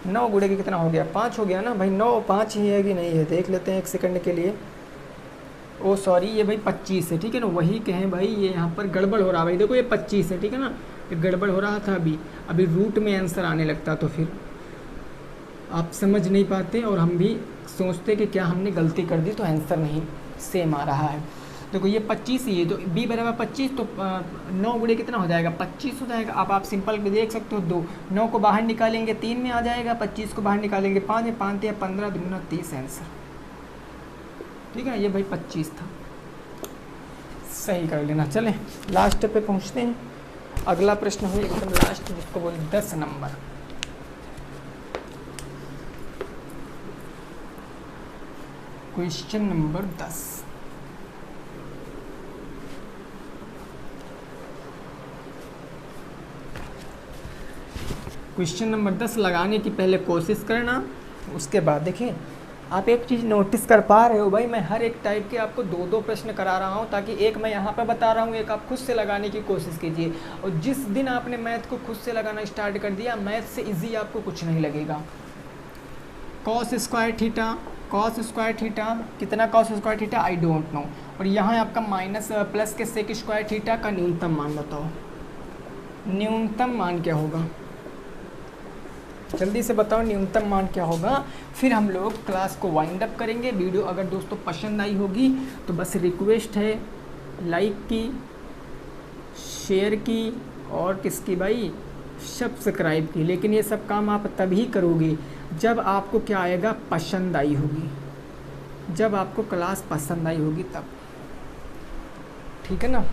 9 गुणे के कितना हो गया 5 हो गया ना भाई। 9 5 ही है कि नहीं है, देख लेते हैं एक सेकंड के लिए। ओ सॉरी, ये भाई 25 है, ठीक है ना, वही कहें भाई, ये यहाँ पर गड़बड़ हो रहा है भाई, देखो ये 25 है, ठीक है ना, ये गड़बड़ हो रहा था। अभी रूट में आंसर आने लगता तो फिर आप समझ नहीं पाते, और हम भी सोचते कि क्या हमने गलती कर दी, तो आंसर नहीं सेम आ रहा है। देखो ये 25 ही है, तो b बराबर 25, तो 9 गुणे कितना हो जाएगा 25 हो जाएगा। अब आप सिंपल देख सकते हो, 2 9 को बाहर निकालेंगे 3 में आ जाएगा, 25 को बाहर निकालेंगे 5 में, 5 या 15 दूना 30 आंसर, ठीक है। ये भाई 25 था, सही कर लेना। चले लास्ट पे पहुँचते हैं। अगला प्रश्न हो एकदम लास्ट, जिसको बोल 10 number. Question number 10। Question number 10 लगाने की पहले कोशिश करना, उसके बाद देखिए आप एक चीज़ नोटिस कर पा रहे हो भाई, मैं हर एक टाइप के आपको 2-2 प्रश्न करा रहा हूँ, ताकि एक मैं यहाँ पर बता रहा हूँ, एक आप खुद से लगाने की कोशिश कीजिए। और जिस दिन आपने मैथ को खुद से लगाना स्टार्ट कर दिया, मैथ से इजी आपको कुछ नहीं लगेगा। Cos square theta, cos square theta कितना, cos square theta I don't know. और यहाँ आपका माइनस प्लस के सेक स्क्वायर थीटा का न्यूनतम मान बताओ, न्यूनतम मान क्या होगा, जल्दी से बताओ न्यूनतम मान क्या होगा। फिर हम लोग क्लास को वाइंड अप करेंगे। वीडियो अगर दोस्तों पसंद आई होगी तो बस रिक्वेस्ट है लाइक की, शेयर की, और किसकी भाई, सब्सक्राइब की। लेकिन ये सब काम आप तभी करोगे जब आपको क्या आएगा, पसंद आई होगी, जब आपको क्लास पसंद आई होगी तब, ठीक है ना।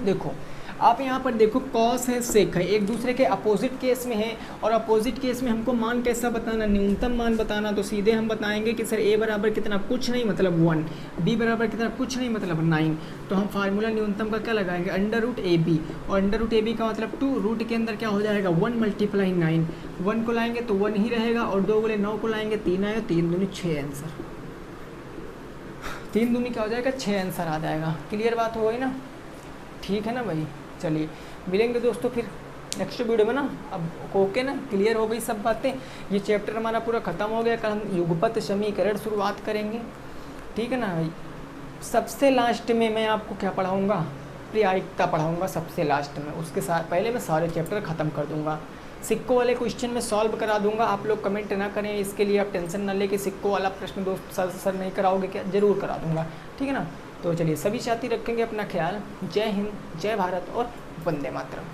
देखो आप यहाँ पर देखो, कॉस है सेक है, एक दूसरे के अपोजिट केस में है, और अपोजिट केस में हमको मान कैसा बताना, न्यूनतम मान बताना। तो सीधे हम बताएंगे कि सर a बराबर कितना, कुछ नहीं मतलब 1, b बराबर कितना, कुछ नहीं मतलब 9। तो हम फार्मूला न्यूनतम का क्या लगाएंगे, अंडर रूट ए बी, और अंडर रूट ए बी का मतलब 2, रूट के अंदर क्या हो जाएगा 1 × 9, 1 को लाएंगे तो 1 ही रहेगा, और 2 गुणे 9 को लाएंगे 3 आएगा, 3 दूनी 6 आंसर, 3 दूनी क्या हो जाएगा 6 आंसर आ जाएगा। क्लियर बात हो गई ना, ठीक है ना भाई। चलिए मिलेंगे दोस्तों फिर नेक्स्ट वीडियो में ना। अब ओके ना, क्लियर हो गई सब बातें, ये चैप्टर हमारा पूरा ख़त्म हो गया। कल हम युगपत समीकरण शुरुआत करेंगे, ठीक है ना भाई। सबसे लास्ट में मैं आपको क्या पढ़ाऊँगा, प्रायिकता पढ़ाऊँगा सबसे लास्ट में, उसके साथ पहले मैं सारे चैप्टर ख़त्म कर दूँगा। सिक्कों वाले क्वेश्चन में सॉल्व करा दूंगा, आप लोग कमेंट ना करें, इसके लिए आप टेंशन ना लेके सिक्कों वाला प्रश्न दोस्त सर नहीं कराओगे क्या, ज़रूर करा दूंगा, ठीक है ना। तो चलिए सभी साथी रखेंगे अपना ख्याल। जय हिंद, जय भारत और वंदे मातरम।